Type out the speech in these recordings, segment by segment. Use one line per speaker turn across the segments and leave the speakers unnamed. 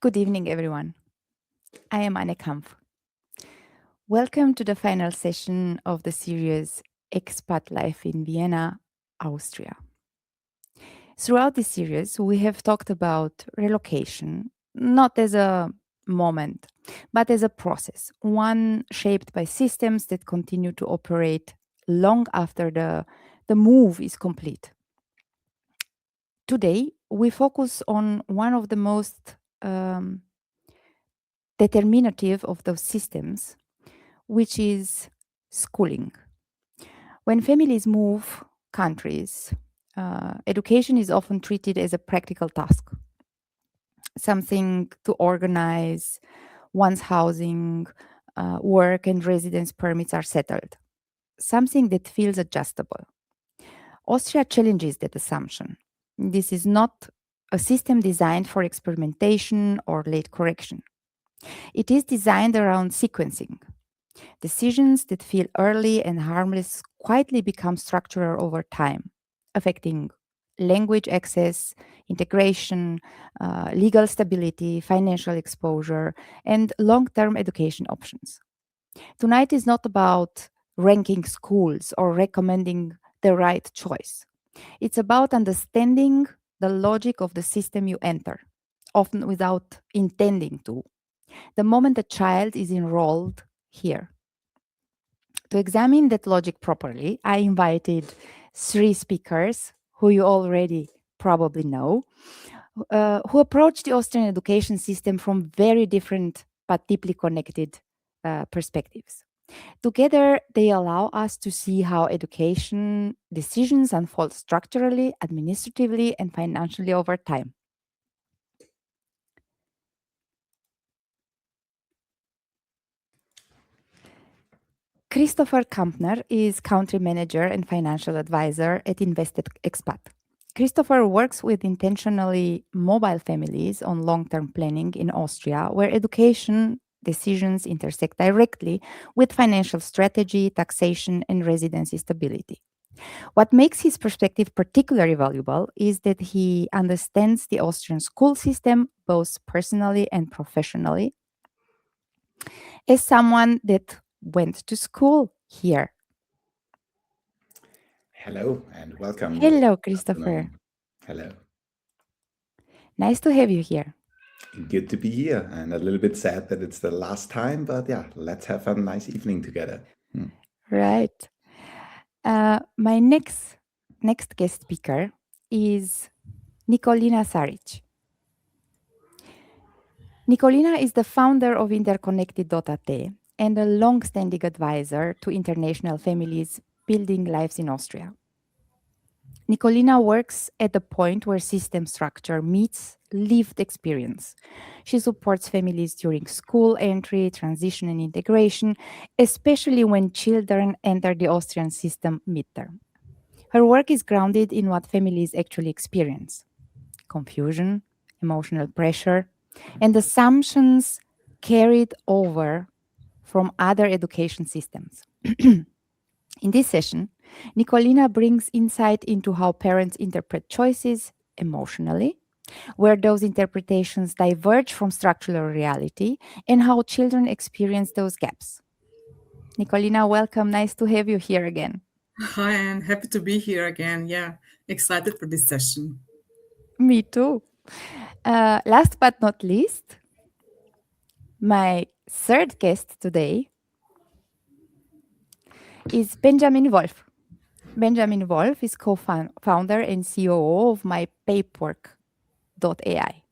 Good evening, everyone. I am Anne Kampf. Welcome to the final session of the series Expat Life in Vienna, Austria. Throughout this series, we have talked about relocation, not as a moment, but as a process, one shaped by systems that continue to operate long after the move is complete. Today, we focus on one of the most determinative of those systems, which is schooling. When families move countries, education is often treated as a practical task, something to organize once housing, work, and residence permits are settled, something that feels adjustable. Austria challenges that assumption. This is not a system designed for experimentation or late correction. It is designed around sequencing. Decisions that feel early and harmless quietly become structural over time, affecting language access, integration, legal stability, financial exposure, and long term education options. Tonight is not about ranking schools or recommending the right choice. It's about understanding the logic of the system you enter, often without intending to, the moment a child is enrolled here. To examine that logic properly, I invited three speakers who you already probably know, who approach the Austrian education system from very different but deeply connected perspectives. Together, they allow us to see how education decisions unfold structurally, administratively, and financially over time. Christopher Kampner is country manager and financial advisor at Expat. Christopher works with intentionally mobile families on long term planning in Austria, where education decisions intersect directly with financial strategy, taxation, and residency stability. What makes his perspective particularly valuable is that he understands the Austrian school system both personally and professionally. As someone that went to school here.
Hello and welcome. Good
Hello, Christopher.
afternoon. Hello.
Nice to have you here.
Good to be here and a little bit sad that it's the last time, but yeah, let's have a nice evening together.
Right. My next guest speaker is Nikolina Saric. Nikolina is the founder of Interconnected.at and a long-standing advisor to international families building lives in Austria. Nikolina works at the point where system structure meets lived experience. She supports families during school entry, transition, and integration, especially when children enter the Austrian system midterm. Her work is grounded in what families actually experience: confusion, emotional pressure, and assumptions carried over from other education systems. In this session, Nikolina brings insight into how parents interpret choices emotionally, where those interpretations diverge from structural reality, and how children experience those gaps. Nikolina, welcome. Nice to have you here again.
Hi, and happy to be here again. Yeah, excited for this session.
Me too. Last but not least, my third guest today is Benjamin Wolf. Benjamin Wolf is co-founder and COO of mypaperwork.ai.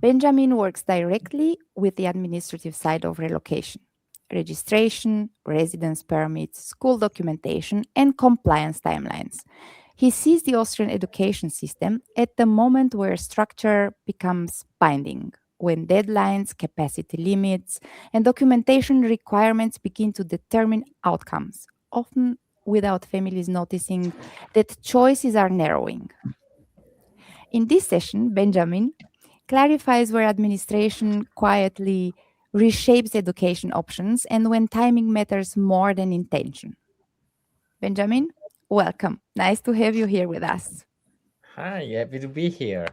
Benjamin works directly with the administrative side of relocation: registration, residence permits, school documentation, and compliance timelines. He sees the Austrian education system at the moment where structure becomes binding, when deadlines, capacity limits, and documentation requirements begin to determine outcomes, often without families noticing that choices are narrowing. In this session, Benjamin clarifies where administration quietly reshapes education options and when timing matters more than intention. Benjamin, welcome. Nice to have you here with us.
Hi, happy to be here.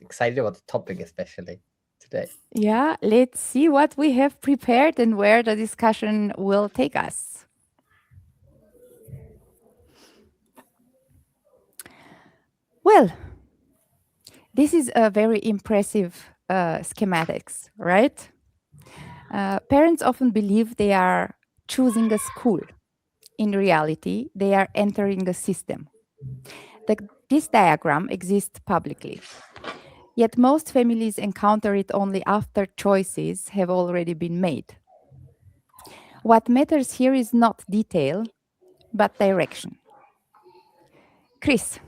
excited about the topic, especially today.
Yeah, let's see what we have prepared and where the discussion will take us. Well, this is a very impressive schematics, right? Parents often believe they are choosing a school. In reality, they are entering a system. This diagram exists publicly. Yet most families encounter it only after choices have already been made. What matters here is not detail, but direction. Chris,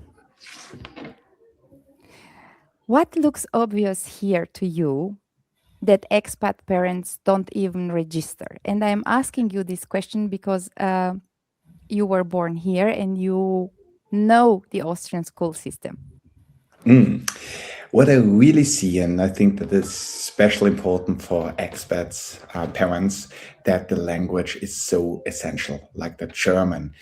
what looks obvious here to you that expat parents don't even register? And I'm asking you this question because you were born here and you know the Austrian school system.
What I really see, and I think that is especially important for expats, parents, that the language is so essential. Like the German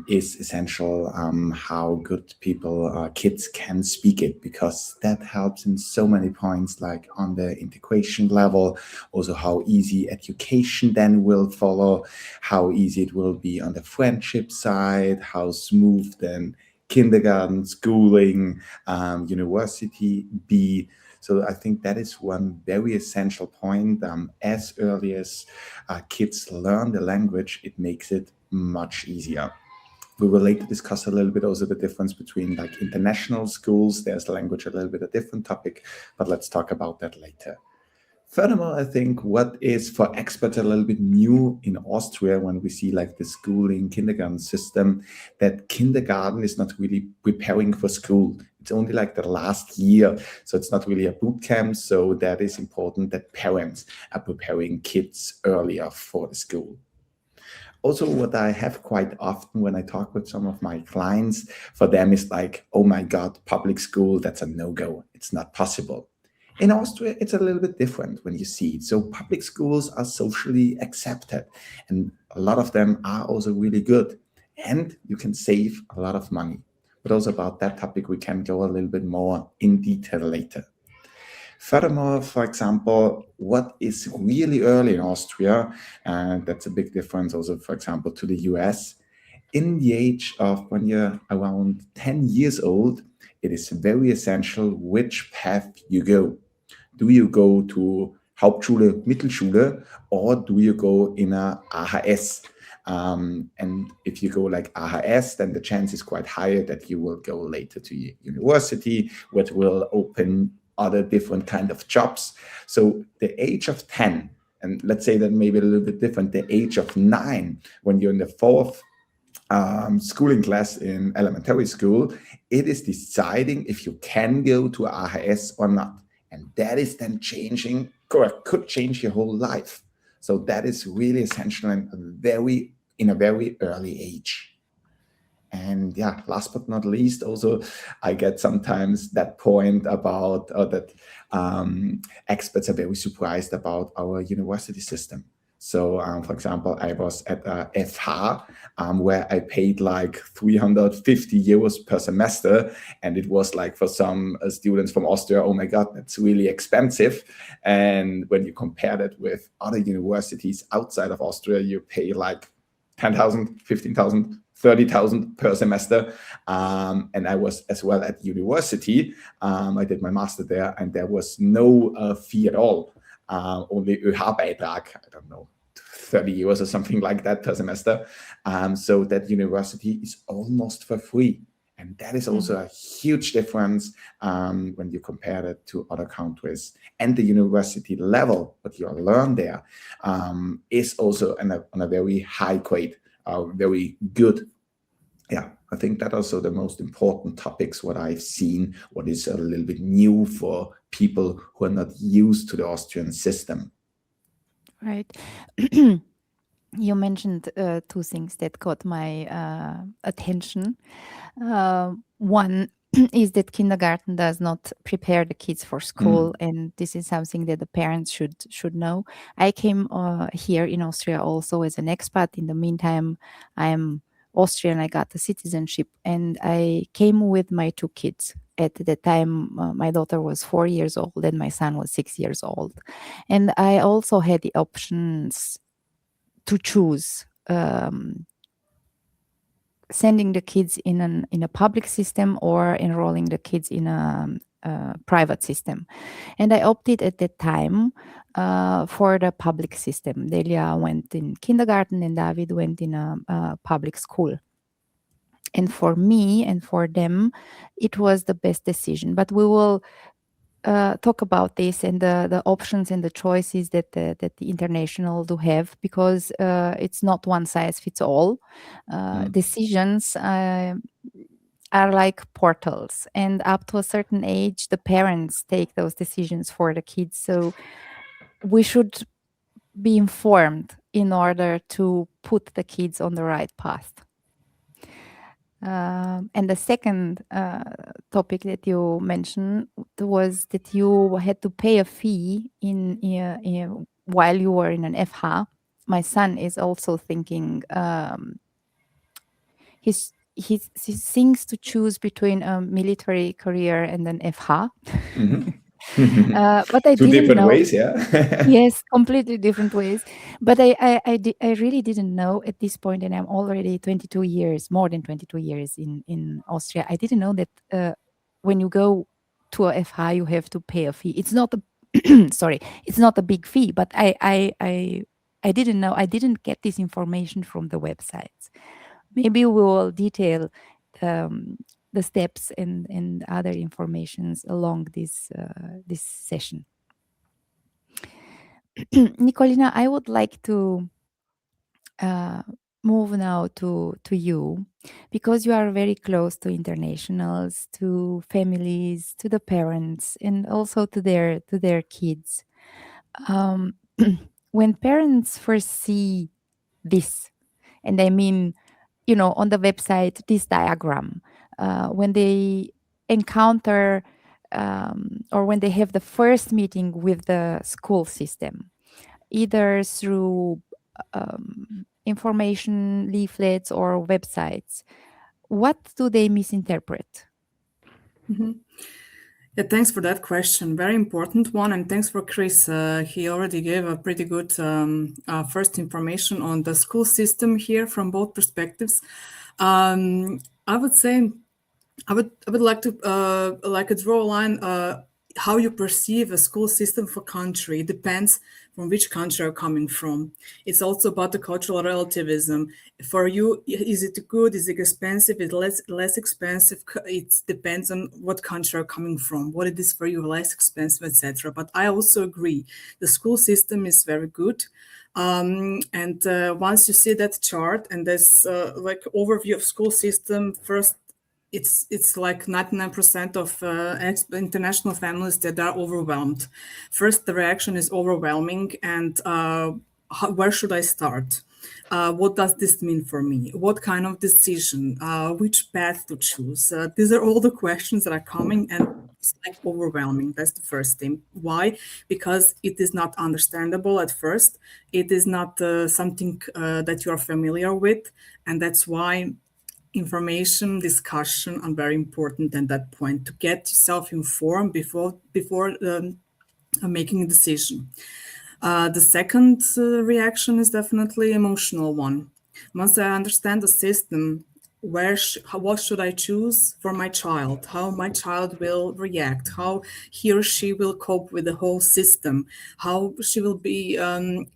is essential. How good people, kids can speak it, because that helps in so many points, like on the integration level, also how easy education then will follow, how easy it will be on the friendship side, how smooth then kindergarten, schooling, university be. So I think that is one very essential point. As early as kids learn the language, it makes it much easier. We will later discuss a little bit also the difference between like international schools. There's language a little bit a different topic, but let's talk about that later. Furthermore, I think what is for experts a little bit new in Austria when we see like the schooling kindergarten system, that kindergarten is not really preparing for school. It's only like the last year. So it's not really a boot camp. So that is important that parents are preparing kids earlier for the school. Also, what I have quite often when I talk with some of my clients, for them is like, oh my God, public school, that's a no-go. It's not possible. In Austria, it's a little bit different when you see it. So public schools are socially accepted, and a lot of them are also really good, and you can save a lot of money. But also about that topic, we can go a little bit more in detail later. Furthermore, for example, what is really early in Austria, and that's a big difference also, for example, to the US, in the age of when you're around 10 years old, it is very essential which path you go. Do you go to Hauptschule, Mittelschule, or do you go in a AHS? And if you go like AHS, then the chance is quite higher that you will go later to university, which will open other different kind of jobs. So the age of 10, and let's say that maybe a little bit different, the age of 9, when you're in the fourth schooling class in elementary school, it is deciding if you can go to AHS or not. And that is then changing, could change your whole life. So that is really essential and in a very early age. And yeah, last but not least, also I get sometimes that point about that experts are very surprised about our university system. So, for example, I was at FH, where I paid like 350 euros per semester. And it was like for some students from Austria, oh my God, that's really expensive. And when you compare that with other universities outside of Austria, you pay like 10,000, 15,000, 30,000 per semester. And I was as well at university. I did my master there, and there was no fee at all. Only ÖH-Beitrag, I don't know, 30 euros or something like that per semester. So that university is almost for free. And that is also a huge difference when you compare it to other countries. And the university level, what you learn there, is also on a very high grade, very good. Yeah, I think that also the most important topics, what I've seen, what is a little bit new for people who are not used to the Austrian system.
Right. You mentioned two things that caught my attention. One is that kindergarten does not prepare the kids for school, and this is something that the parents should know. I came here in Austria also as an expat. In the meantime, I'm Austrian. I got the citizenship, and I came with my two kids at the time, my daughter was 4 years old and my son was 6 years old. And I also had the options to choose sending the kids in a public system or enrolling the kids in a private system. And I opted at that time for the public system. Delia went in kindergarten and David went in a public school. And for me and for them, it was the best decision. But we will talk about this and the options and the choices that the international do have, because it's not one size fits all. Decisions are like portals, and up to a certain age, the parents take those decisions for the kids. So we should be informed in order to put the kids on the right path. And the second topic that you mentioned was that you had to pay a fee while you were in an FH. My son is also thinking he thinks to choose between a military career and an FH. But I
Two
didn't
different
know.
ways, yeah.
Yes, completely different ways. But I really didn't know at this point, and I'm already 22 years, more than 22 years in Austria. I didn't know that when you go to a FH, you have to pay a fee. It's not a sorry, it's not a big fee, but I didn't know. I didn't get this information from the websites. Maybe we will detail the steps and other informations along this session. Nicolina, I would like to move now to you, because you are very close to internationals, to families, to the parents, and also to their kids. When parents first see this, and I mean, on the website, this diagram, when they encounter or when they have the first meeting with the school system, either through information leaflets or websites, what do they misinterpret?
Yeah, thanks for that question. Very important one. And thanks for Chris. He already gave a pretty good first information on the school system here from both perspectives. I would say I would like to draw a line. How you perceive a school system for country. It depends from which country you're coming from. It's also about the cultural relativism. For you, is it good? Is it expensive? Is it less expensive? It depends on what country you're coming from, what it is for you, less expensive, etc. But I also agree. The school system is very good. And once you see that chart and there's like overview of school system, first, it's like 99% of international families that are overwhelmed. First, the reaction is overwhelming, and where should I start? What does this mean for me? What kind of decision? Which path to choose? These are all the questions that are coming, and it's like overwhelming. That's the first thing. Why? Because it is not understandable at first. It is not something that you are familiar with, and that's why information, discussion are very important at that point to get yourself informed before making a decision. The second reaction is definitely emotional one. Once I understand the system, what should I choose for my child? How my child will react? How he or she will cope with the whole system? How she will be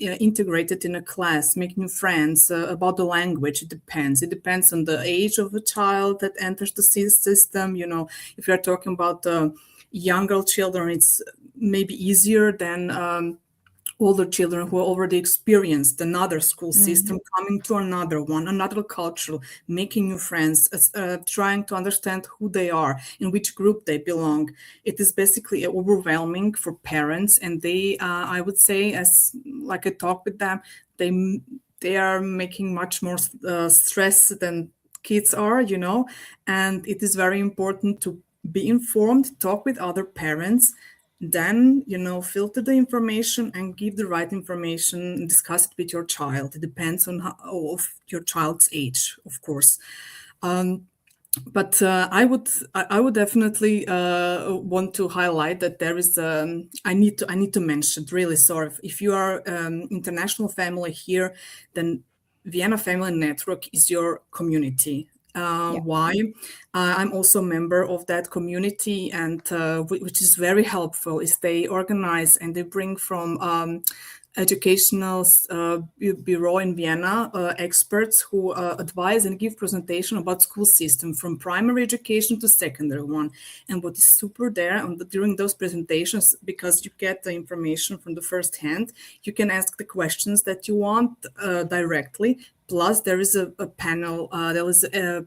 integrated in a class, make new friends? About the language, it depends. It depends on the age of the child that enters the system. If you're talking about younger children, it's maybe easier than older children who already experienced another school system, coming to another one, another culture, making new friends, trying to understand who they are, in which group they belong. It is basically overwhelming for parents, and they, I would say, as like I talk with them, they are making much more stress than kids are, and it is very important to be informed, talk with other parents, then filter the information and give the right information and discuss it with your child. It depends on of your child's age, of course. But I would definitely want to highlight that there is I need to mention, really sorry, if you are international family here, then Vienna Family Network is your community.
Yeah.
Why? I'm also a member of that community, and which is very helpful. Is they organize and they bring from educational bureau in Vienna, experts who advise and give presentation about school system from primary education to secondary one. And what is super there during those presentations, because you get the information from the first hand, you can ask the questions that you want directly. Plus, there is a panel. There was a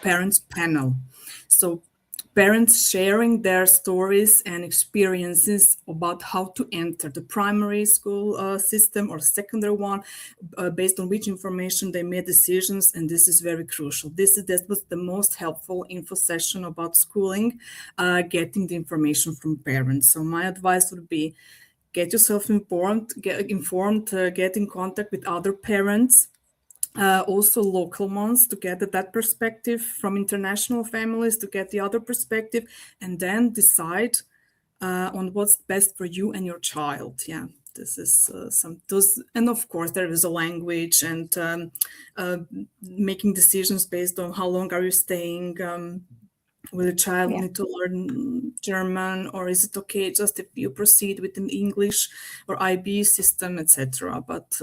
parents panel. So parents sharing their stories and experiences about how to enter the primary school system or secondary one, based on which information they made decisions. And this is very crucial. That was the most helpful info session about schooling, getting the information from parents. So my advice would be, get yourself informed, get in contact with other parents, also local ones, to get that perspective from international families, to get the other perspective, and then decide on what's best for you and your child. Yeah, this is and of course there is a language and making decisions based on how long are you staying. Will a child
Yeah.
need to learn German, or is it okay just if you proceed with an English or IB system, etc.? But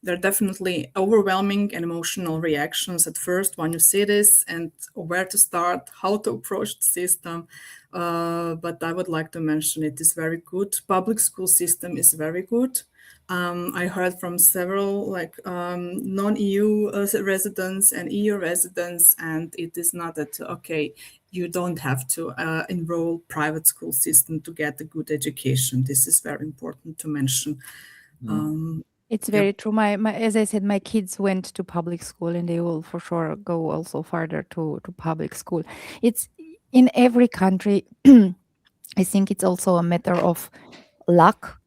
there are definitely overwhelming and emotional reactions at first when you see this, and where to start, how to approach the system. But I would like to mention it is very good. Public school system is very good. I heard from several non-EU residents and EU residents, and it is not that okay. You don't have to enroll private school system to get a good education. This is very important to mention.
It's very true. My as I said, my kids went to public school, and they will for sure go also further to public school. It's in every country. I think it's also a matter of luck.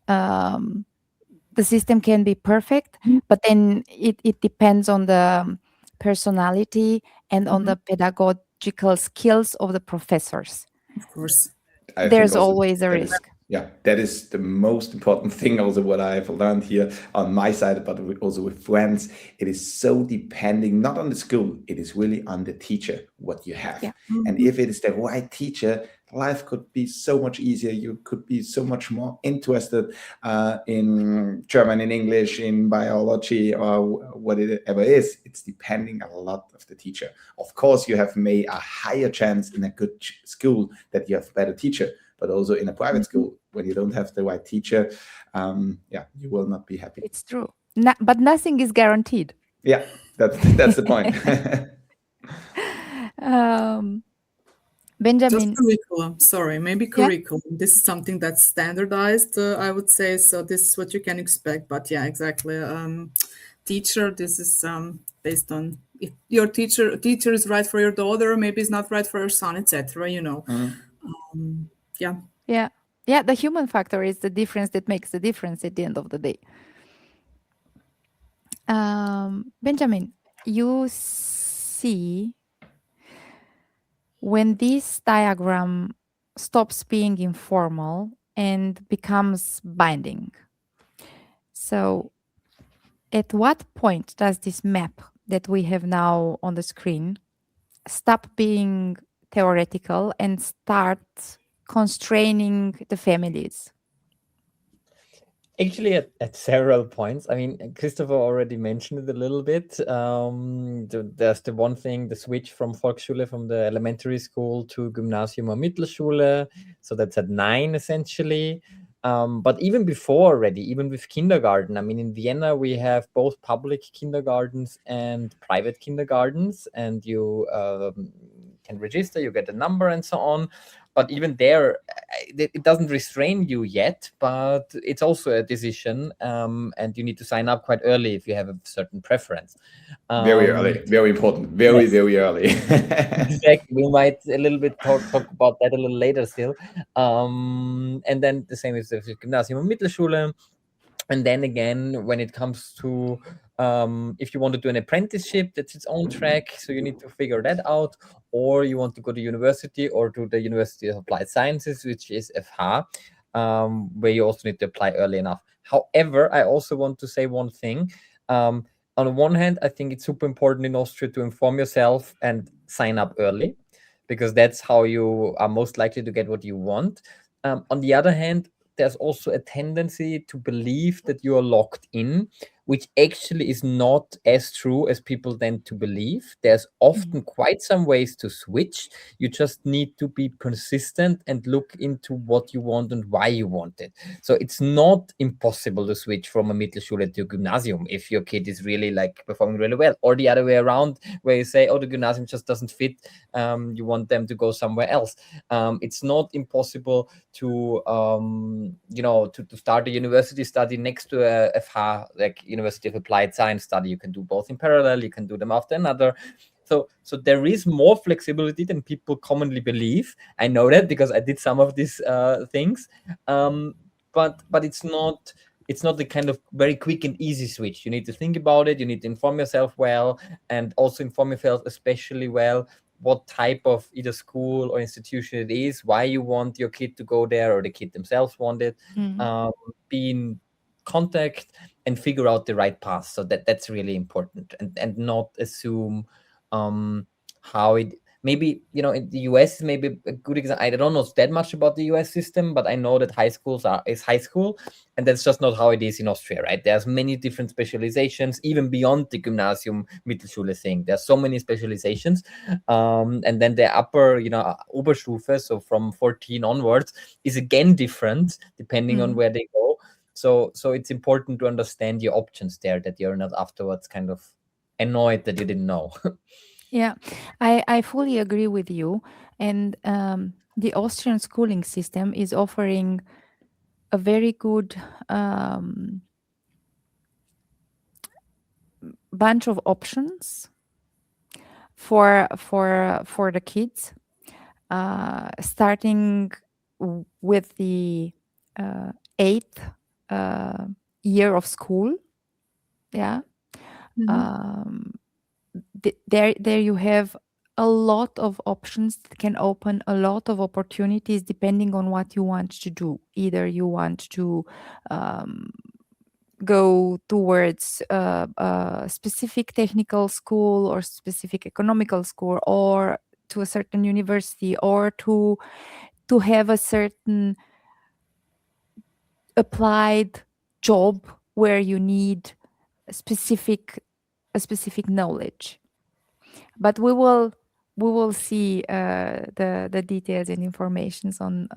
The system can be perfect, but then it depends on the personality and on the pedagogical skills of the professors.
Of course.
I think
There's
also
always a
that is-
risk.
Yeah, that is the most important thing. Also, what I've learned here on my side, but also with friends, it is so depending not on the school. It is really on the teacher what you have,
Yeah.
and if it is the right teacher, life could be so much easier. You could be so much more interested in German, in English, in biology, or whatever it is. It's depending a lot of the teacher. Of course, you have made a higher chance in a good school that you have a better teacher. But also in a private school, when you don't have the right teacher, you will not be happy.
It's true. But nothing is guaranteed.
Yeah, that's the point.
Benjamin.
Just curriculum. Sorry, maybe curriculum. Yeah. This is something that's standardized, I would say. So this is what you can expect. But yeah, exactly. Teacher, this is based on if your teacher is right for your daughter, maybe it's not right for your son, etc. You know.
Yeah, the human factor is the difference that makes the difference at the end of the day. Benjamin, you see when this diagram stops being informal and becomes binding. So at what point does this map that we have now on the screen stop being theoretical and start constraining the families?
Actually, at several points. I mean, Christopher already mentioned it a little bit. There's the one thing, the switch from Volksschule, from the elementary school, to Gymnasium or Mittelschule. So that's at 9, essentially. But even before already, even with kindergarten, I mean, in Vienna, we have both public kindergartens and private kindergartens, and you can register, you get a number and so on. But even there, it doesn't restrain you yet, but it's also a decision, and you need to sign up quite early if you have a certain preference.
Very early, very important, very early.
Exactly. We might a little bit talk about that a little later still. And then the same is the Gymnasium und Mittelschule. And then again, when it comes to If you want to do an apprenticeship, that's its own track, so you need to figure that out. Or you want to go to university or to the University of Applied Sciences, which is FH, where you also need to apply early enough. However, I also want to say one thing. On the one hand, I think it's super important in Austria to inform yourself and sign up early, because that's how you are most likely to get what you want. On the other hand, there's also a tendency to believe that you are locked in, which actually is not as true as people tend to believe. There's often quite some ways to switch. You just need to be persistent and look into what you want and why you want it. So it's not impossible to switch from a Mittelschule to Gymnasium if your kid is really like performing really well, or the other way around, where you say, oh, the Gymnasium just doesn't fit. You want them to go somewhere else. It's not impossible to to start a university study next to a FH, like University of Applied Science study. You can do both in parallel, you can do them after another. So there is more flexibility than people commonly believe. I know that because I did some of these things, but it's not the kind of very quick and easy switch. You need to think about it, you need to inform yourself well, and also inform yourself especially well what type of either school or institution it is, why you want your kid to go there or the kid themselves want it. Be in contact and figure out the right path. So that's really important, and not assume how it maybe, in the US is maybe a good example. I don't know that much about the US system, but I know that high schools is high school, and that's just not how it is in Austria, right? There's many different specializations, even beyond the Gymnasium Mittelschule thing. There's so many specializations. And then the upper, Oberstufe, so from 14 onwards, is again different depending on where they go. So it's important to understand your options there, that you're not afterwards kind of annoyed that you didn't know.
Yeah, I fully agree with you. And the Austrian schooling system is offering a very good bunch of options for the kids, starting with the 8th year of school. Yeah. There you have a lot of options that can open a lot of opportunities depending on what you want to do. Either you want to go towards a specific technical school or specific economical school, or to a certain university, or to have a certain applied job where you need a specific knowledge. But we will see the details and informations on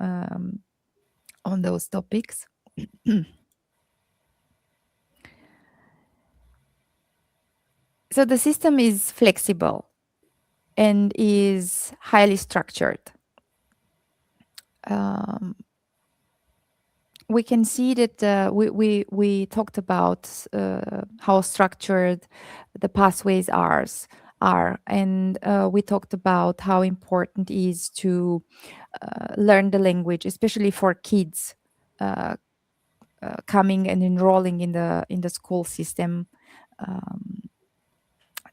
those topics. So the system is flexible and is highly structured. We can see that we talked about how structured the pathways are, and we talked about how important it is to learn the language, especially for kids coming and enrolling in the school system.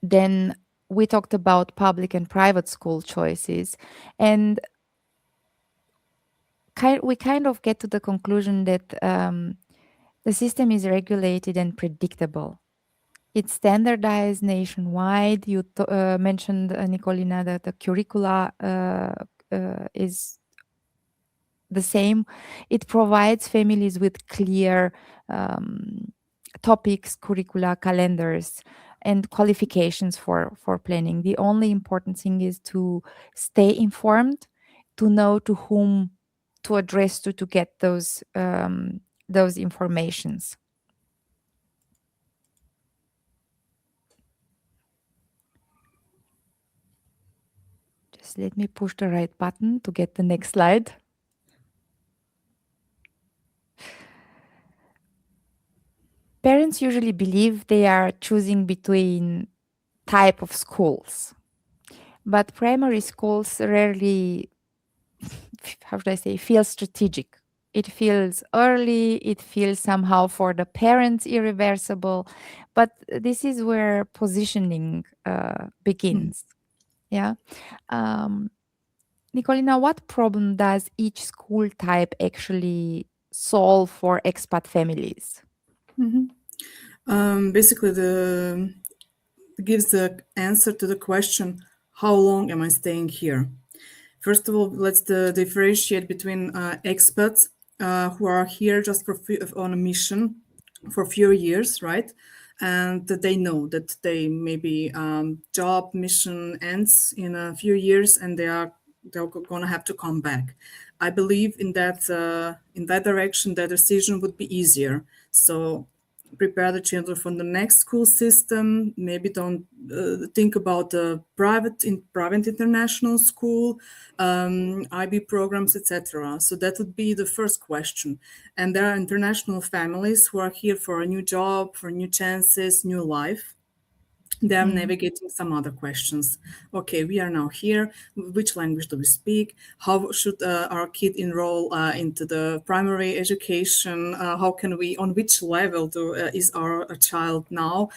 Then we talked about public and private school choices, and we kind of get to the conclusion that the system is regulated and predictable. It's standardized nationwide. You mentioned, Nicolina, that the curricula is the same. It provides families with clear topics, curricula, calendars, and qualifications for planning. The only important thing is to stay informed, to know to whom to address to get those informations. Just let me push the right button to get the next slide. Parents usually believe they are choosing between type of schools, but primary schools rarely, how should I say, feel strategic. It feels early, it feels somehow for the parents irreversible, but this is where positioning begins. Yeah. Um, Nicolina, what problem does each school type actually solve for expat families?
Basically, the gives the answer to the question, how long am I staying here? First of all, let's differentiate between expats who are here just on a mission for a few years, right? And that they know that they maybe job mission ends in a few years, and they're gonna have to come back. I believe in that direction, that decision would be easier. So prepare the children for the next school system. Maybe don't think about the private international school, IB programs, etc. So that would be the first question. And there are international families who are here for a new job, for new chances, new life. They are navigating some other questions. Okay, we are now here. Which language do we speak? How should our kid enroll into the primary education? How can we, on which level is our child now?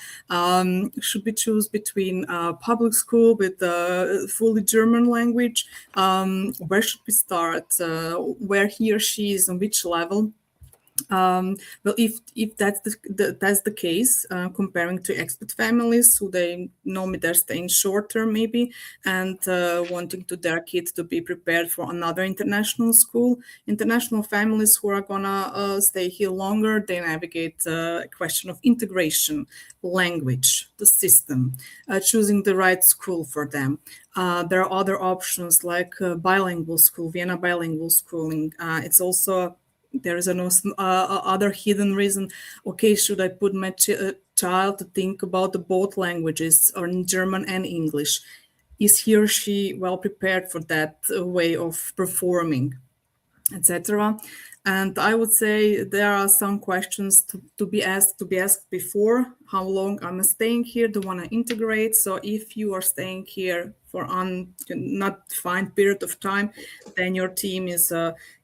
Should we choose between public school with fully German language? Where should we start? Where he or she is, on which level? Well, if that's the case, comparing to expat families who they normally they're staying shorter maybe, and wanting to their kids to be prepared for another international school, international families who are gonna stay here longer, they navigate a question of integration, language, the system, choosing the right school for them. There are other options like bilingual school, Vienna bilingual schooling. It's also there is an other hidden reason. Okay, should I put my child to think about the both languages, or in German and English? Is he or she well prepared for that way of performing, etc.? And I would say there are some questions to be asked before. How long am I staying here? Do I want to integrate? So if you are staying here for not defined period of time, then your team is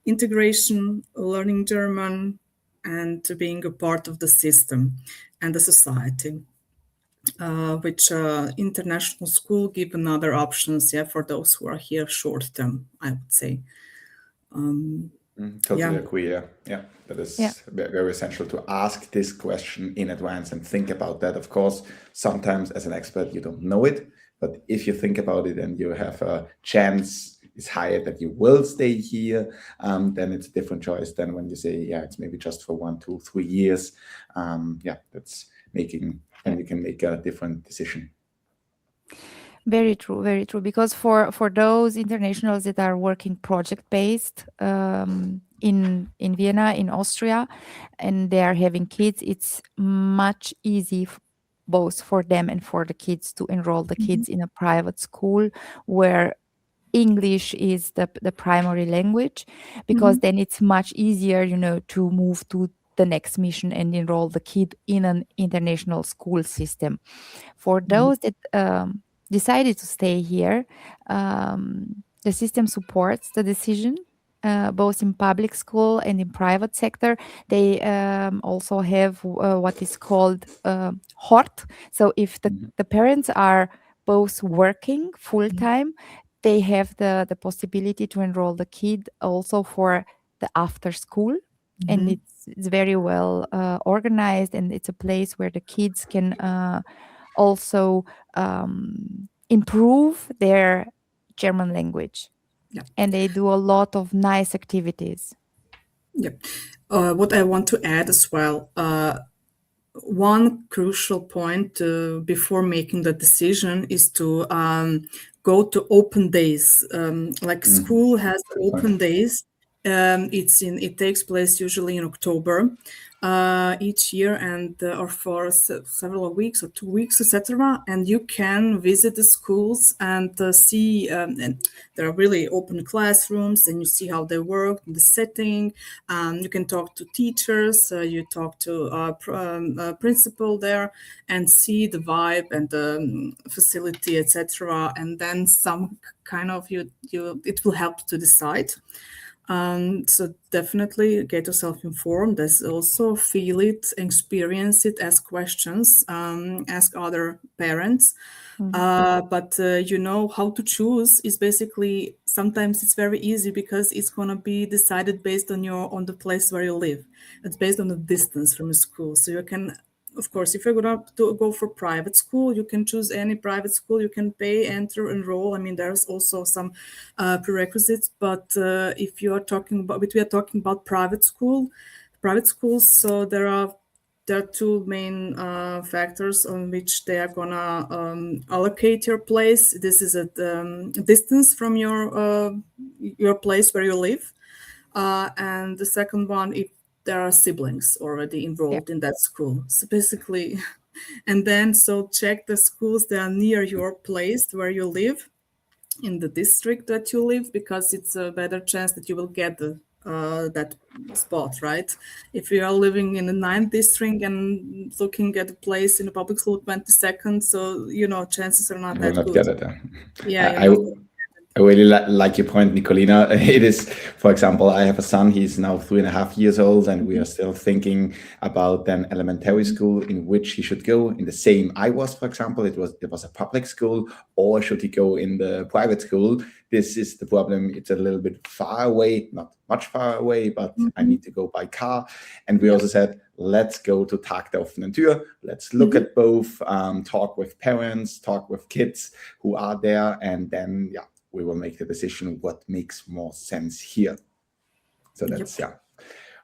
integration, learning German, and being a part of the system and the society. Which international school give another options, yeah, for those who are here short term, I would say.
Totally
Yeah.
agree. Yeah. That is
Yeah.
very essential to ask this question in advance and think about that. Of course, sometimes as an expert, you don't know it, but if you think about it and you have a chance is higher that you will stay here, then it's a different choice than when you say, yeah, it's maybe just for 1, 2, 3 years. That's making, and you can make a different decision.
Very true, very true. Because for those internationals that are working project based in Vienna, in Austria, and they are having kids, it's much easy both for them and for the kids to enroll the kids in a private school where English is the primary language, because then it's much easier, to move to the next mission and enroll the kid in an international school system. For those that decided to stay here, the system supports the decision, both in public school and in private sector. They also have what is called HORT. So if the parents are both working full time, they have the possibility to enroll the kid also for the after school. And it's very well organized, and it's a place where the kids can also improve their German language.
Yeah.
And they do a lot of nice activities.
Yep. What I want to add as well, one crucial point before making the decision is to go to open days. Like school has open days. It takes place usually in October each year, and or for several weeks or 2 weeks, etc. And you can visit the schools and see. And there are really open classrooms, and you see how they work, the setting. You can talk to teachers. You talk to principal there, and see the vibe and the facility, etc. And then some kind of it will help to decide. So definitely get yourself informed. There's also feel it, experience it, ask questions, ask other parents. But how to choose is basically sometimes it's very easy because it's gonna be decided based on the place where you live. It's based on the distance from the school. So you can, of course, if you're gonna go for private school, you can choose any private school. You can pay, enter, enroll. I mean, there's also some prerequisites. But if you are talking about, if we are talking about private schools, so there are two main factors on which they are gonna allocate your place. This is a distance from your place where you live, and the second one, if there are siblings already
Yeah.
enrolled in that school. So basically, and then so check the schools that are near your place where you live, in the district that you live, because it's a better chance that you will get that spot, right? If you are living in the 9th district and looking at a place in the public school 22nd, so chances are not
You will
that
not
good.
get it.
Yeah,
I, I I really like your point, Nicolina. It is, for example, I have a son, he's now 3.5 years old, and we are still thinking about then elementary school in which he should go. In the same I was, for example, it was a public school, or should he go in the private school? This is the problem. It's a little bit far away, not much far away, but I need to go by car. And we also said, let's go to Tag der offenen Tür. Let's look at both, talk with parents, talk with kids who are there, and then, we will make the decision what makes more sense here. So that's,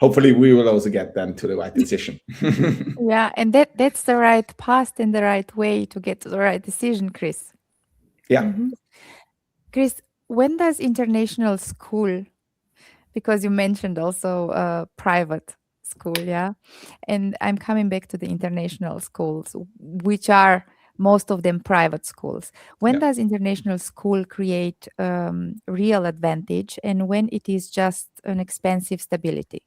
hopefully we will also get then to the right decision.
Yeah, and that's the right path and the right way to get to the right decision, Chris.
Yeah.
Chris, when does international school, because you mentioned also private school, yeah? And I'm coming back to the international schools, which are most of them private schools. When does international school create real advantage, and when it is just an expensive stability?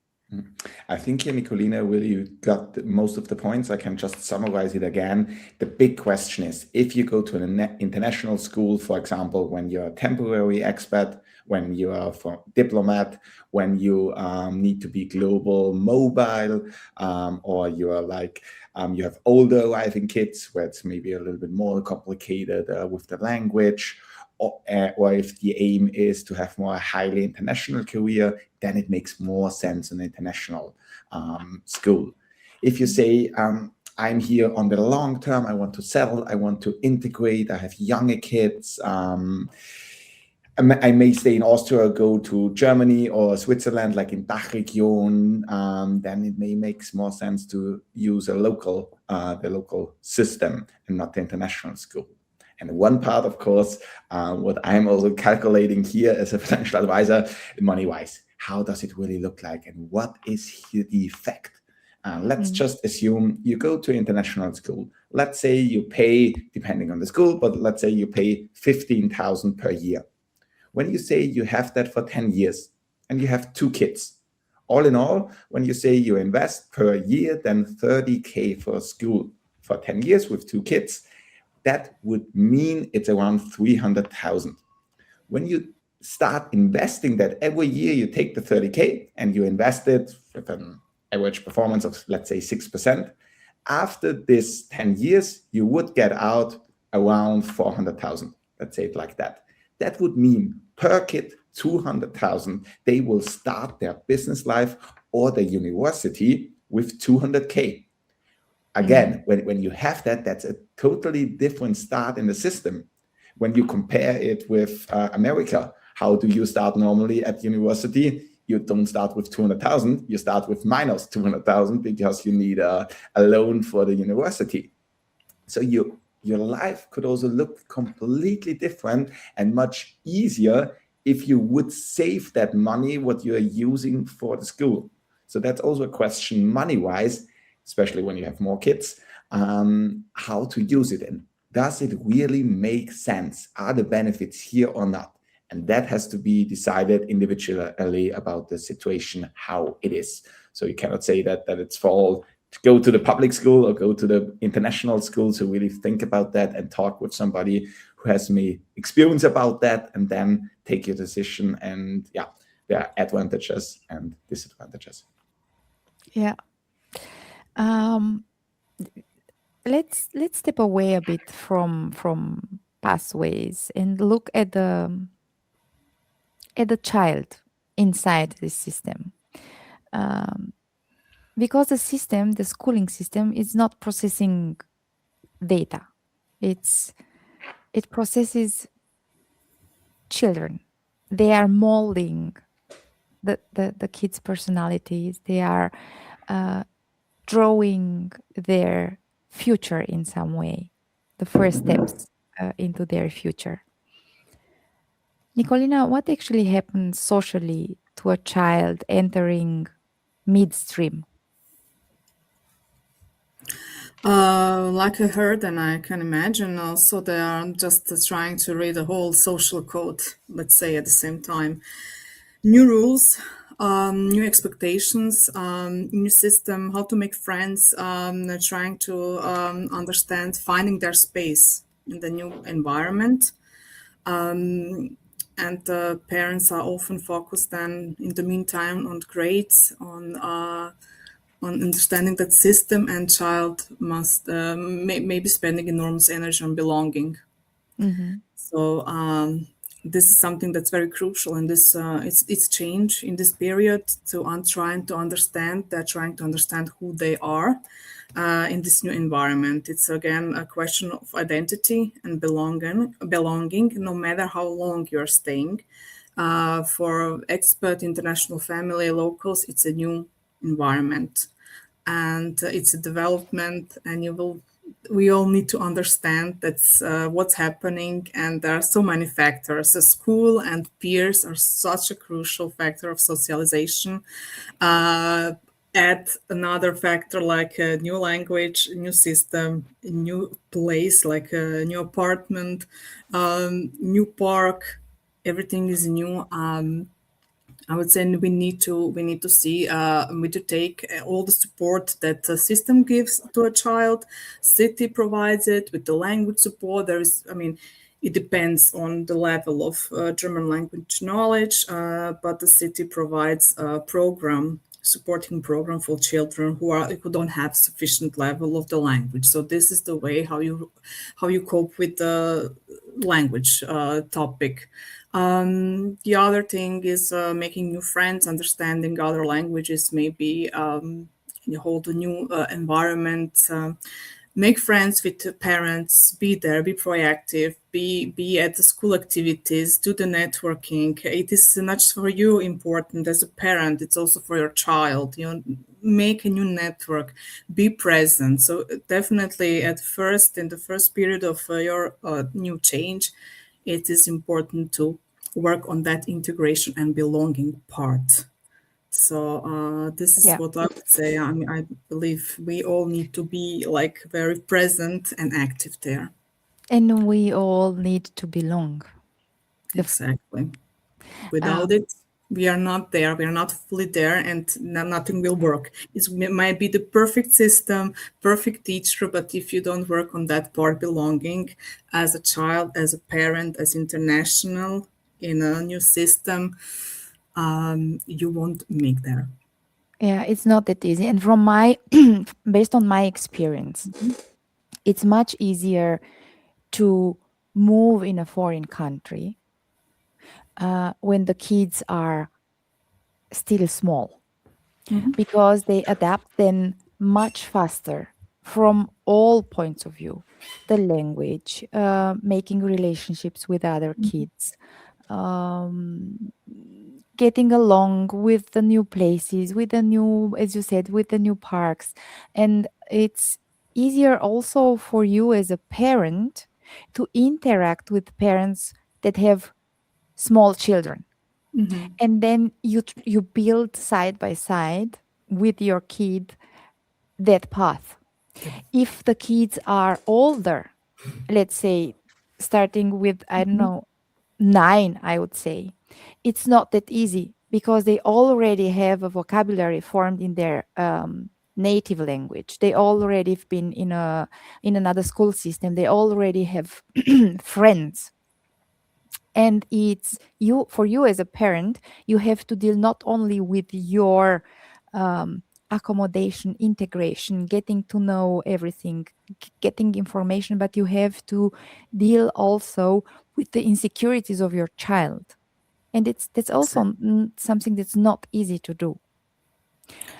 I think here, Nicolina, really you got most of the points. I can just summarize it again. The big question is, if you go to an international school, for example, when you're a temporary expat, when you are a diplomat, when you need to be global mobile, or you are like, you have older arriving kids where it's maybe a little bit more complicated with the language, or if the aim is to have more highly international career, then it makes more sense in international school. If you say, I'm here on the long term, I want to settle, I want to integrate, I have younger kids, I may stay in Austria or go to Germany or Switzerland, like in DACH region, then it may make more sense to use the local system and not the international school. And one part, of course, what I'm also calculating here as a financial advisor, money-wise, how does it really look like, and what is here the effect? Let's just assume you go to international school. Let's say you pay, depending on the school, but let's say you pay 15,000 per year. When you say you have that for 10 years and you have 2 kids, all in all, when you say you invest per year, then 30K for school for 10 years with 2 kids, that would mean it's around 300,000. When you start investing that every year, you take the 30K and you invest it with an average performance of, let's say, 6%. After this 10 years, you would get out around 400,000. Let's say it like that. That would mean per kid, 200,000. They will start their business life or their university with 200K. Again, when you have that, that's a totally different start in the system. When you compare it with America, how do you start normally at university? You don't start with 200,000, you start with minus 200,000 because you need a loan for the university. So your life could also look completely different and much easier if you would save that money, what you're using for the school. So that's also a question money-wise, especially when you have more kids, how to use it. And does it really make sense? Are the benefits here or not? And that has to be decided individually about the situation, how it is. So you cannot say that it's for all to go to the public school or go to the international school. So really think about that and talk with somebody who has experience about that, and then take your decision. And there are advantages and disadvantages.
Yeah. Um, let's step away a bit from pathways and look at the child inside this system. Um, because the schooling system, is not processing data. It processes children. They are molding the kids' personalities. They are drawing their future in some way, the first steps into their future. Nicolina, what actually happens socially to a child entering midstream?
Like I heard, and I can imagine also, they are just trying to read a whole social code, let's say, at the same time. New rules, new expectations, new system, how to make friends, they're trying to understand finding their space in the new environment. And the parents are often focused then in the meantime on grades, on understanding that system, and child must maybe spending enormous energy on belonging.
Mhm.
So this is something that's very crucial in this. It's change in this period to trying to understand. They're trying to understand who they are in this new environment. It's again a question of identity and belonging. Belonging, no matter how long you're staying. For expat international family locals, it's a new environment, and it's a development, and we all need to understand that's what's happening, and there are so many factors. The school and peers are such a crucial factor of socialization. Add another factor like a new language, new system, a new place like a new apartment, new park, everything is new. I would say we need to see we to take all the support that the system gives to a child. City provides it with the language support. There is, I mean, it depends on the level of German language knowledge, but the city provides a supporting program for children who don't have sufficient level of the language. So this is the way how you cope with the language topic. The other thing is making new friends, understanding other languages, maybe you hold a new environment, make friends with the parents, be there, be proactive, be at the school activities, do the networking. It is not just for you important as a parent; it's also for your child. Make a new network, be present. So definitely, in the first period of your new change, it is important to work on that integration and belonging part. So this is
Yeah.
what I would say. I mean, I believe we all need to be like very present and active there.
And we all need to belong. The f-
Exactly. Without
um,
it, we are not there. We are not fully there, and nothing will work. It might be the perfect system, perfect teacher, but if you don't work on that part, belonging as a child, as a parent, as international in a new system, you won't make there.
yeah, it's not that easy. And based on my experience, it's much easier to move in a foreign country when the kids are still small, because they adapt then much faster from all points of view: the language, making relationships with other kids, um, getting along with the new places, with the new, as you said, with the new parks. And it's easier also for you as a parent to interact with parents that have small children, and then you build side by side with your kid that path. If the kids are older, let's say starting with, I don't know, 9, I would say, it's not that easy, because they already have a vocabulary formed in their native language. They already have been in another school system. They already have friends. And it's for you as a parent, you have to deal not only with your accommodation, integration, getting to know everything, getting information, but you have to deal also with the insecurities of your child. And that's also something that's not easy to do.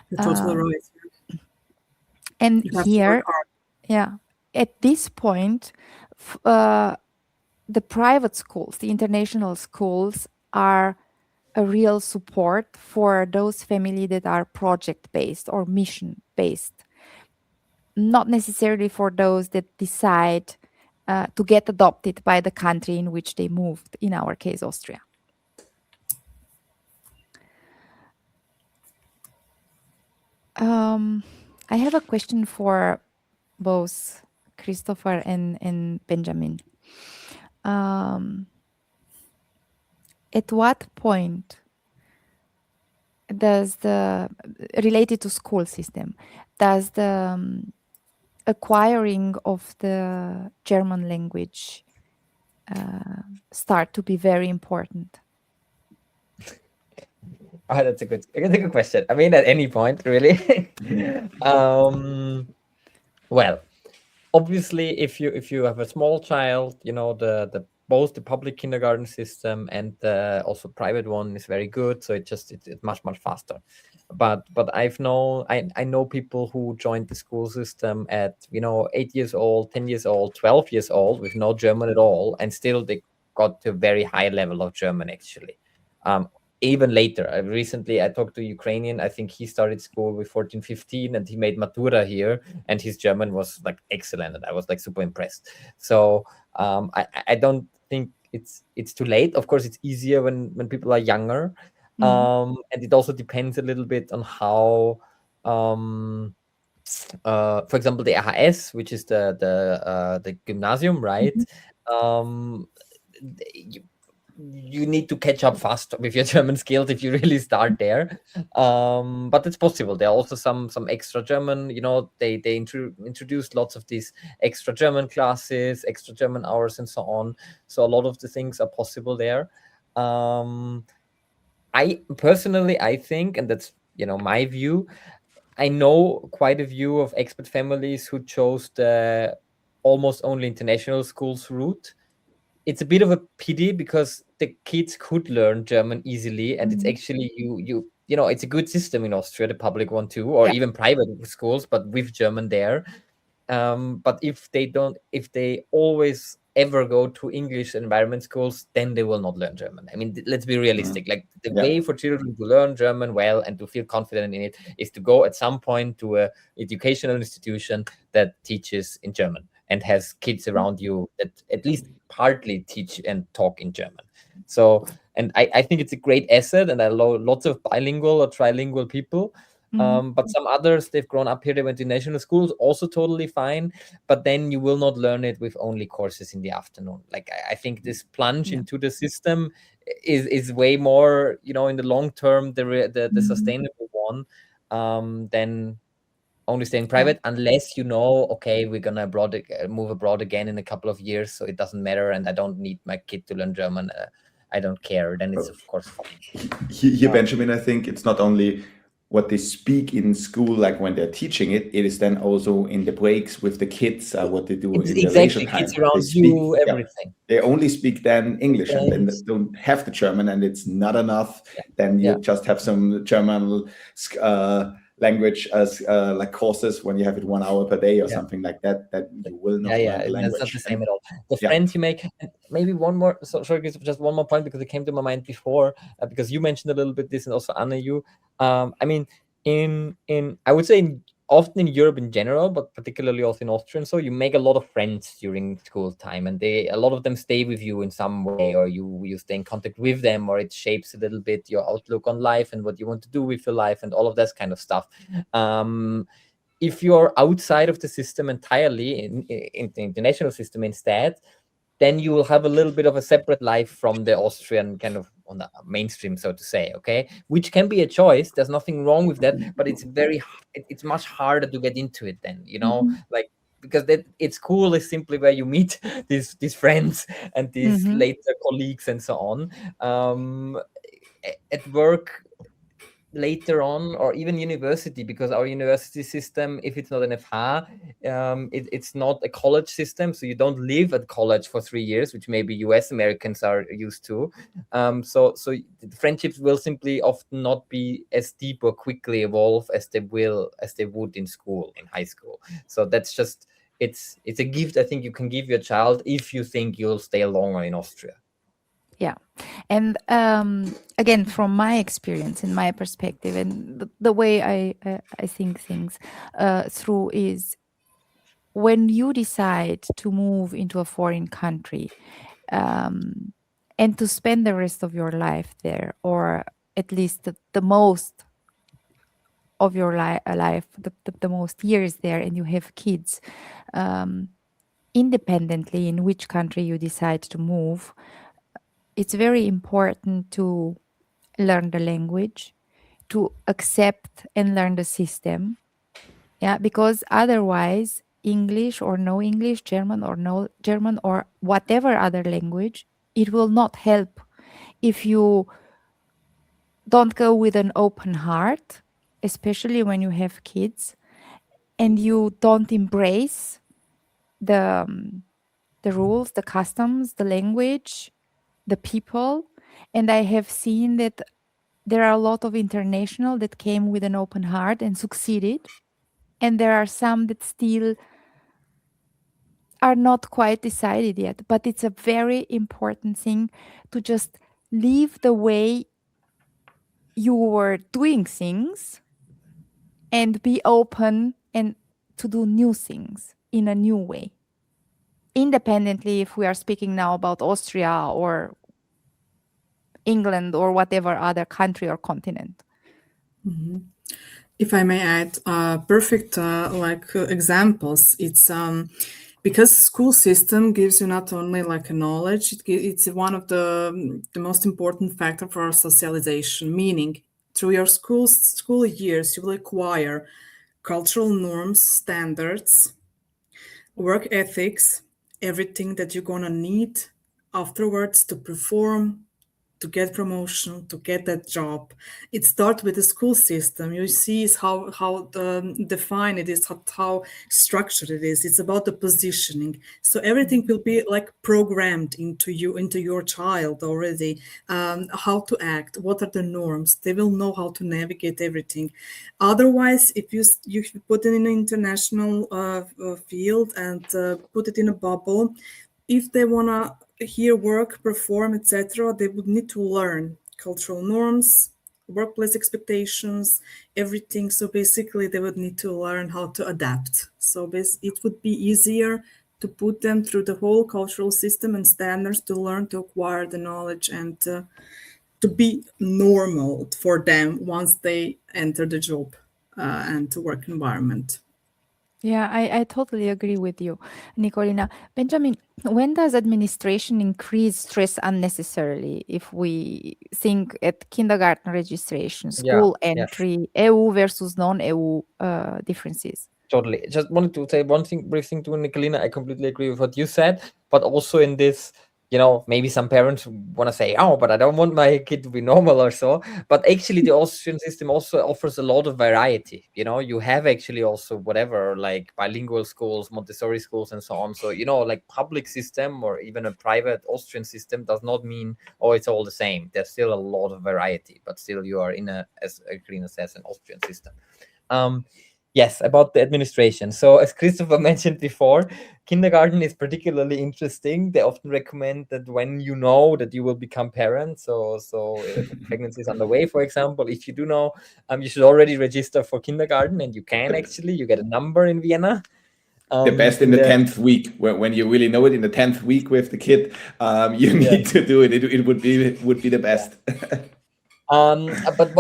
You're totally right.
And
You have to work
here,
hard.
yeah, at this point, the private schools, the international schools, are a real support for those families that are project based or mission based, not necessarily for those that decide to get adopted by the country in which they moved, in our case, Austria. I have a question for both Christopher and Benjamin. At what point does related to school system, does the acquiring of the German language start to be very important?
Oh, that's a good question. I mean, at any point, really. Well, obviously, if you have a small child, the both the public kindergarten system and the also private one is very good. So it's much faster. But I know people who joined the school system at 8 years old, 10 years old, 12 years old with no German at all, and still they got to a very high level of German actually. Even later, recently I talked to a Ukrainian. I think he started school with 14, 15, and he made Matura here, and his German was like excellent, and I was like super impressed. So I don't think it's too late. Of course, it's easier when people are younger, and it also depends a little bit on how. For example, the AHS, which is the gymnasium, right? You need to catch up fast with your German skills if you really start there. But it's possible. There are also some extra German. They introduced lots of these extra German classes, extra German hours, and so on. So a lot of the things are possible there. I personally, I think, and that's my view. I know quite a few of expat families who chose the almost only international schools route. It's a bit of a pity because the kids could learn German easily, and it's actually it's a good system in Austria, the public one too, or even private schools, but with German there. But if they always ever go to English environment schools, then they will not learn German. I mean, let's be realistic. Like the way for children to learn German well and to feel confident in it is to go at some point to a educational institution that teaches in German and has kids around you that at least partly teach and talk in German. So, and I think it's a great asset, and I know lots of bilingual or trilingual people. But some others, they've grown up here, they went to national schools, also totally fine. But then you will not learn it with only courses in the afternoon. Like I think this plunge into the system is way more, in the long term, the sustainable one than only staying private, unless okay, we're gonna move abroad again in a couple of years, so it doesn't matter, and I don't need my kid to learn German. I don't care. Then it's of course fine.
Here, Benjamin, I think it's not only what they speak in school, like when they're teaching it, it is then also in the breaks with the kids, what they do in the leisure time.
Kids around you, everything.
They only speak then English and then they don't have the German, and it's not enough. Then you just have some German language as like courses when you have it 1 hour per day or something like that you will not learn the language.
That's not the same at all. The friends you make, and maybe one more, sorry, just one more point, because it came to my mind before, because you mentioned a little bit this, and also Anna, you I mean, in I would say often in Europe in general, but particularly also in Austria, and so you make a lot of friends during school time, and a lot of them stay with you in some way, or you stay in contact with them, or it shapes a little bit your outlook on life and what you want to do with your life and all of that kind of stuff. If you're outside of the system entirely, in the international system instead, then you will have a little bit of a separate life from the Austrian kind of on the mainstream, so to say, okay? Which can be a choice. There's nothing wrong with that, but it's much harder to get into it then, like because that it's school is simply where you meet these friends and these later colleagues and so on. At work later on, or even university, because our university system, if it's not an FH, it's not a college system, so you don't live at college for 3 years, which maybe US Americans are used to. So the friendships will simply often not be as deep or quickly evolve as they would in school, in high school. So that's just, it's a gift I think you can give your child if you think you'll stay longer in Austria.
Yeah. And again, from my experience and my perspective, and the way I think things through is, when you decide to move into a foreign country and to spend the rest of your life there, or at least the most of your life, the most years there, and you have kids, independently in which country you decide to move, it's very important to learn the language, to accept and learn the system. Yeah, because otherwise, English or no English, German or no German, or whatever other language, it will not help if you don't go with an open heart, especially when you have kids, and you don't embrace the rules, the customs, the language, the people. And I have seen that there are a lot of international that came with an open heart and succeeded. And there are some that still are not quite decided yet. But it's a very important thing to just leave the way you were doing things and be open and to do new things in a new way. Independently, if we are speaking now about Austria or England or whatever other country or continent.
If I may add, perfect examples. It's because school system gives you not only like a knowledge, it's one of the most important factor for our socialization. Meaning, through your school years, you will acquire cultural norms, standards, work ethics, everything that you're gonna need afterwards to perform, to get promotion, to get that job. It starts with the school system. You see is how defined it is, how structured it is. It's about the positioning. So everything will be like programmed into you, into your child already. How to act, what are the norms? They will know how to navigate everything. Otherwise, if you put it in an international field and put it in a bubble, if they wanna here work, perform, etc., they would need to learn cultural norms, workplace expectations, everything. So basically, they would need to learn how to adapt. So it would be easier to put them through the whole cultural system and standards to learn to acquire the knowledge and to be normal for them once they enter the job and the work environment.
Yeah, I totally agree with you, Nicolina. Benjamin, when does administration increase stress unnecessarily? If we think at kindergarten registration, school
Yes.
entry, EU versus non-EU differences.
Totally. Just wanted to say one thing, brief thing to Nicolina. I completely agree with what you said, but also in this, maybe some parents want to say, "Oh, but I don't want my kid to be normal or so." But actually, the Austrian system also offers a lot of variety. You have actually also whatever, like bilingual schools, Montessori schools, and so on. So like public system or even a private Austrian system does not mean it's all the same. There's still a lot of variety, but still you are in as Nicolina says, an Austrian system. Yes, about the administration. So as Christopher mentioned before, kindergarten is particularly interesting. They often recommend that when you know that you will become parents, so if pregnancy is underway, for example, if you do know, you should already register for kindergarten, and you can actually, you get a number in Vienna.
The best in the 10th week, when you really know it, in the 10th week with the kid, you need to do it. It would be the best.
But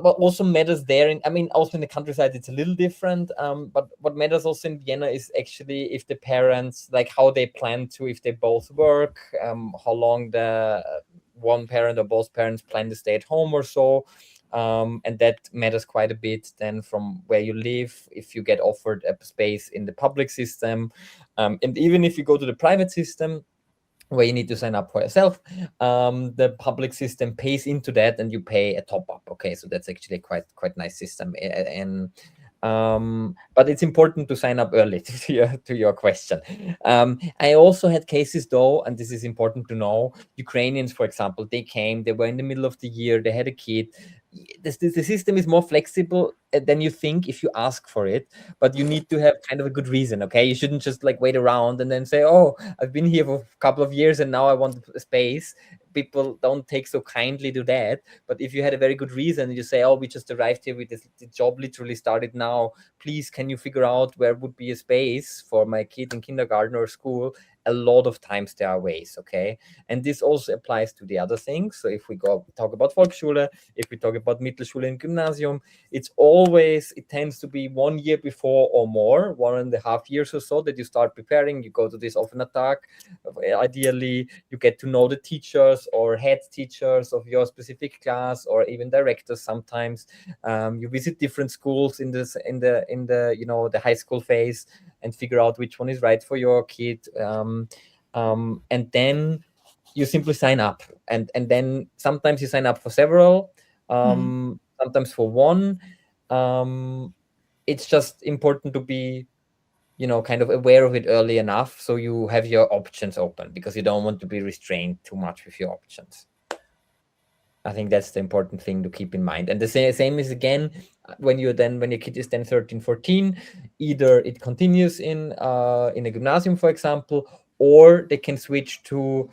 what also matters there, also in the countryside, it's a little different. But what matters also in Vienna is actually if the parents, like how they plan to, if they both work, how long the one parent or both parents plan to stay at home or so. and that matters quite a bit then from where you live, if you get offered a space in the public system, and even if you go to the private system where you need to sign up for yourself, the public system pays into that and you pay a top up. Okay, so that's actually quite nice system. And but it's important to sign up early to your question. I also had cases though, and this is important to know, Ukrainians, for example, they were in the middle of the year, they had a kid. The system is more flexible than you think if you ask for it, but you need to have kind of a good reason. Okay, you shouldn't just like wait around and then say, oh, I've been here for a couple of years and now I want a space. People don't take so kindly to that. But if you had a very good reason, you say, oh, we just arrived here, the job literally started now, please can you figure out where would be a space for my kid in kindergarten or school? A lot of times there are ways. Okay, and this also applies to the other things. So if we talk about Volksschule, if we talk about Mittelschule and Gymnasium, it tends to be 1 year before or more, 1.5 years or so, that you start preparing. You go to this offene Tag. Ideally, you get to know the teachers or head teachers of your specific class, or even directors sometimes. You visit different schools in the high school phase and figure out which one is right for your kid. And then you simply sign up, and then sometimes you sign up for several, sometimes for one. It's just important to be kind of aware of it early enough so you have your options open, because you don't want to be restrained too much with your options. I think that's the important thing to keep in mind. And the same is again when your kid is then 13, 14, either it continues in a gymnasium, for example, or they can switch to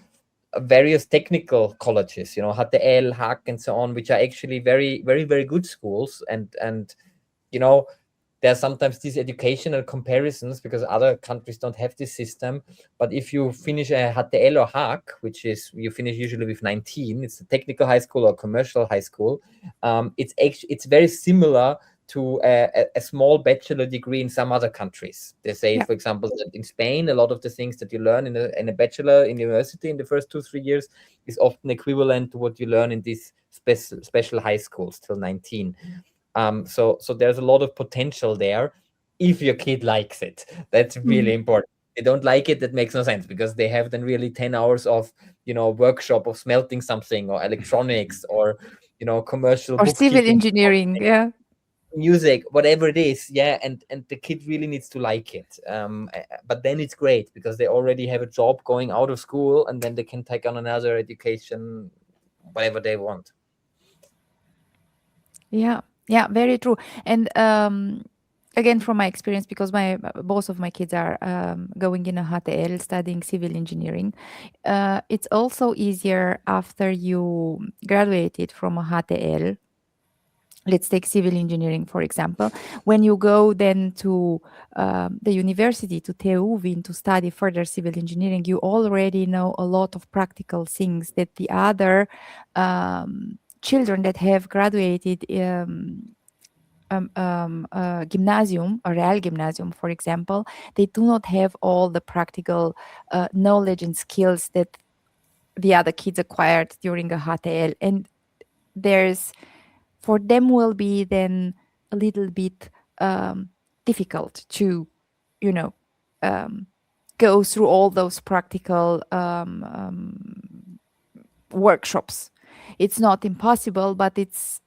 various technical colleges, HTL, HAC, and so on, which are actually very, very, very good schools. And there's sometimes these educational comparisons because other countries don't have this system. But if you finish a HTL or HAC, which is you finish usually with 19, it's a technical high school or commercial high school. It's very similar to a small bachelor degree in some other countries. They say, for example, that in Spain, a lot of the things that you learn in a bachelor in university in the first 2-3 years is often equivalent to what you learn in these special high schools till 19. So there's a lot of potential there if your kid likes it. That's really important. They don't like it, that makes no sense, because they have then really 10 hours of workshop of smelting something, or electronics, or commercial
or civil
bookkeeping,
engineering. Yeah.
music, whatever it is. And the kid really needs to like it. But then it's great because they already have a job going out of school, and then they can take on another education, whatever they want.
Yeah, very true. And again, from my experience, because both of my kids are going in a HTL studying civil engineering, it's also easier after you graduated from a HTL. Let's take civil engineering, for example. When you go then to the university, to TU Wien, to study further civil engineering, you already know a lot of practical things that the other children that have graduated gymnasium, a real gymnasium, for example, they do not have all the practical knowledge and skills that the other kids acquired during a HTL. And for them will be then a little bit difficult to, go through all those practical workshops. It's not impossible, but it's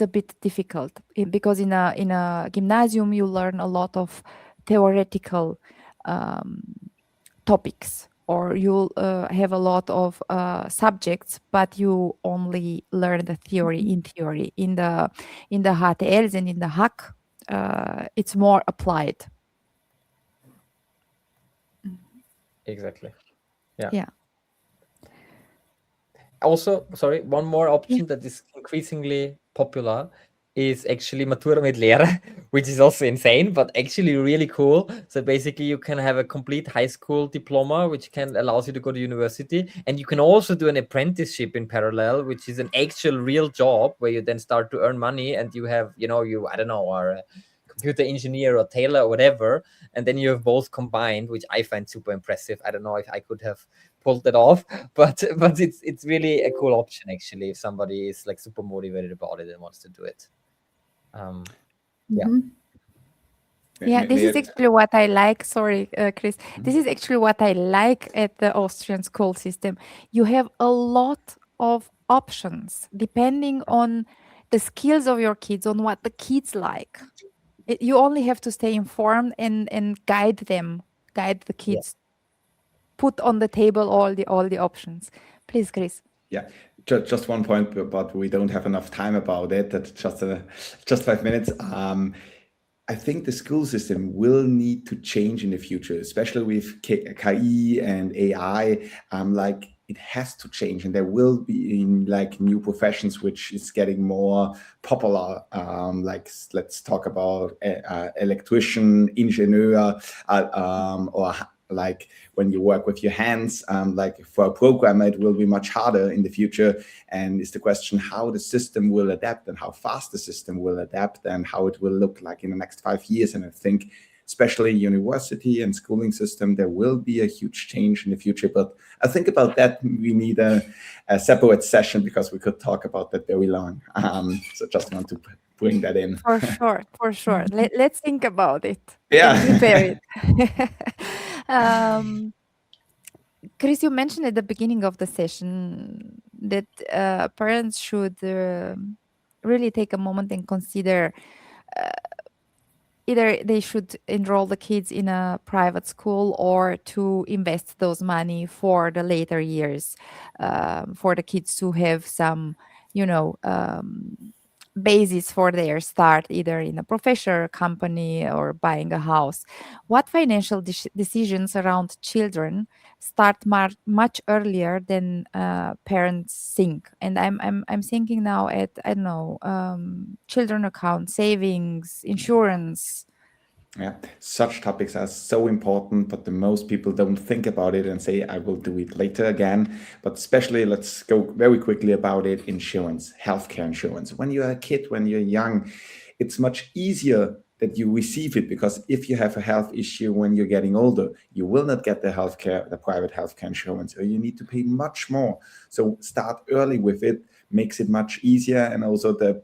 a bit difficult because in a gymnasium you learn a lot of theoretical topics, or you'll have a lot of subjects, but you only learn the theory in theory. In the HTLs and in the HAC, it's more applied.
Exactly.
Yeah.
Also, sorry, one more option that is increasingly popular is actually Matura mit Lehre, which is also insane, but actually really cool. So basically you can have a complete high school diploma, which allows you to go to university. And you can also do an apprenticeship in parallel, which is an actual real job where you then start to earn money, and you have, I don't know, are a computer engineer or tailor or whatever. And then you have both combined, which I find super impressive. I don't know if I could have pulled that off, but it's really a cool option actually if somebody is like super motivated about it and wants to do it. Yeah.
Yeah, this is actually what I like. Sorry, Chris. This is actually what I like at the Austrian school system. You have a lot of options depending on the skills of your kids, on what the kids like. You only have to stay informed and guide them, guide the kids, put on the table all the options. Please, Chris.
Yeah, just one point, but we don't have enough time about it. That's just 5 minutes. I think the school system will need to change in the future, especially with KI and AI. Like it has to change, and there will be like new professions which is getting more popular. Like let's talk about electrician, engineer, or like when you work with your hands, like for a programmer, it will be much harder in the future. And it's the question how the system will adapt and how fast the system will adapt and how it will look like in the next 5 years. And I think especially university and schooling system, there will be a huge change in the future. But I think about that, we need a separate session because we could talk about that very long. So just want to bring that in.
For sure. Let's think about it.
Yeah.
And prepare it. Chris, you mentioned at the beginning of the session that parents should really take a moment and consider either they should enroll the kids in a private school or to invest those money for the later years, for the kids to have some, basis for their start, either in a professional company or buying a house. What financial decisions around children start much earlier than parents think? And I'm thinking now at, I don't know, children account, savings, insurance.
Yeah, such topics are so important, but the most people don't think about it and say, I will do it later again. But especially, let's go very quickly about it, insurance, healthcare insurance. When you're a kid, when you're young, it's much easier that you receive it, because if you have a health issue when you're getting older, you will not get the private healthcare insurance, or you need to pay much more. So start early with it, makes it much easier. And also the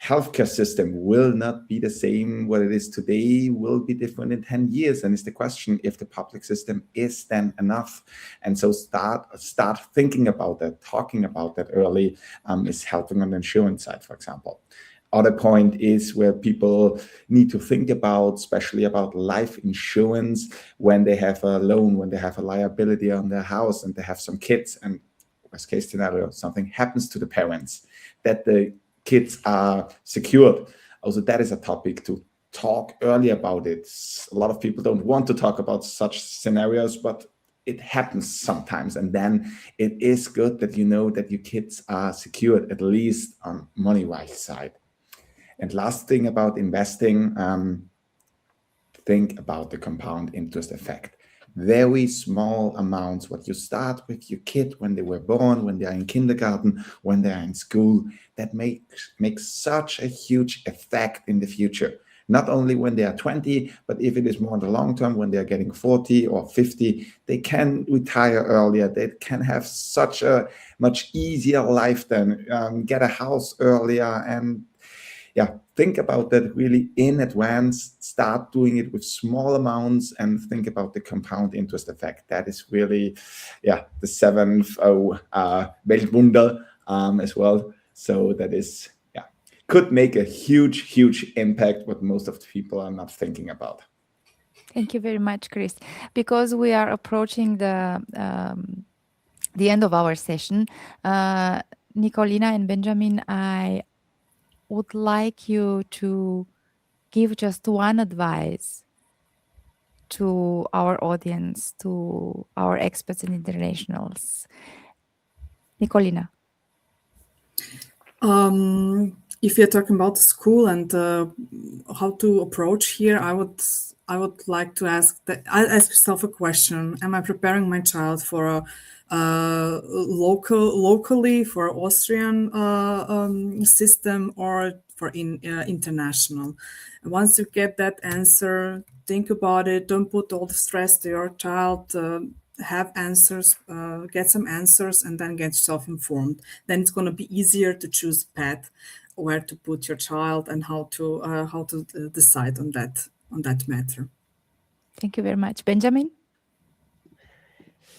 healthcare system will not be the same. What it is today will be different in 10 years. And it's the question if the public system is then enough. And so start thinking about that, talking about that early is helping on the insurance side, for example. Other point is where people need to think about, especially about life insurance, when they have a loan, when they have a liability on their house and they have some kids, and worst case scenario, something happens to the parents, that the kids are secured. Also, that is a topic to talk early about it. A lot of people don't want to talk about such scenarios, but it happens sometimes. And then it is good that you know that your kids are secured, at least on money-wise side. And last thing about investing, think about the compound interest effect. Very small amounts, what you start with your kid when they were born, when they are in kindergarten, when they are in school, that makes such a huge effect in the future. Not only when they are 20, but if it is more in the long term, when they are getting 40 or 50, they can retire earlier. They can have such a much easier life then, get a house earlier, and think about that really in advance. Start doing it with small amounts and think about the compound interest effect. That is really, the seventh Weltwunder as well. So that is, could make a huge impact, what most of the people are not thinking about.
Thank you very much, Chris. Because we are approaching the end of our session, Nicolina and Benjamin, I would like you to give just one advice to our audience, to our expats and internationals. Nicolina.
If you're talking about school and how to approach here, I would like to ask yourself a question: am I preparing my child for a locally for Austrian system or for international? And once you get that answer, think about it. Don't put all the stress to your child. have answers, get some answers, and then get self-informed. Then it's going to be easier to choose path where to put your child and how to decide on that matter.
Thank you very much. Benjamin?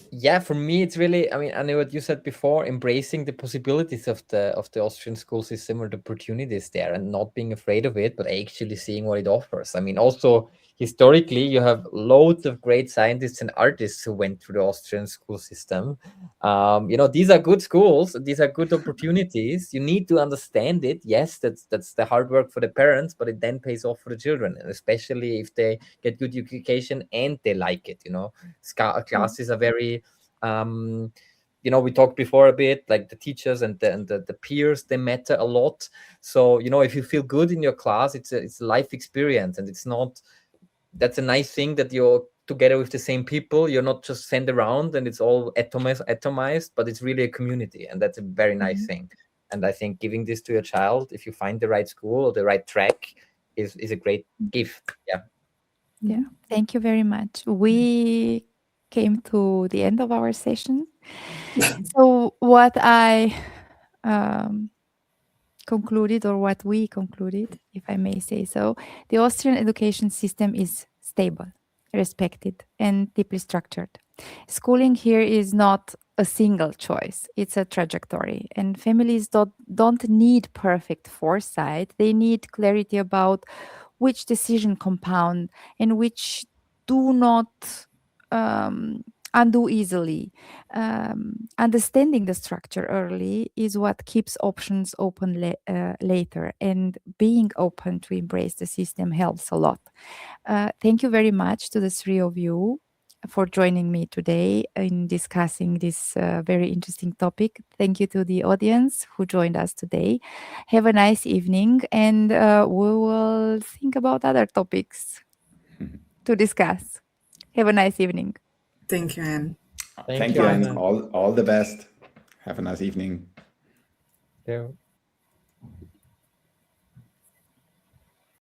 Yeah, for me, it's really, I mean, I know what you said before, embracing the possibilities of the Austrian school system or the opportunities there and not being afraid of it, but actually seeing what it offers. I mean, also historically, you have loads of great scientists and artists who went through the Austrian school system. These are good schools, these are good opportunities. You need to understand it. Yes, that's the hard work for the parents, but it then pays off for the children, and especially if they get good education and they like it. Classes are very we talked before a bit, like the teachers and the peers, they matter a lot. So if you feel good in your class, it's a life experience, and that's a nice thing that you're together with the same people. You're not just sent around and it's all atomized, but it's really a community, and that's a very nice thing. And I think giving this to your child, if you find the right school or the right track, is a great gift.
Yeah, thank you very much. We came to the end of our session. So what I concluded, or what we concluded, if I may say so, the Austrian education system is stable, respected, and deeply structured. Schooling here is not a single choice, it's a trajectory. And families don't need perfect foresight, they need clarity about which decision compound and which do not undo easily. Understanding the structure early is what keeps options open later, and being open to embrace the system helps a lot. Thank you very much to the three of you for joining me today in discussing this very interesting topic. Thank you to the audience who joined us today. Have a nice evening, and we will think about other topics to discuss. Have a nice evening.
Thank you, Anne.
Thank you, and all the best. Have a nice evening.
Yeah.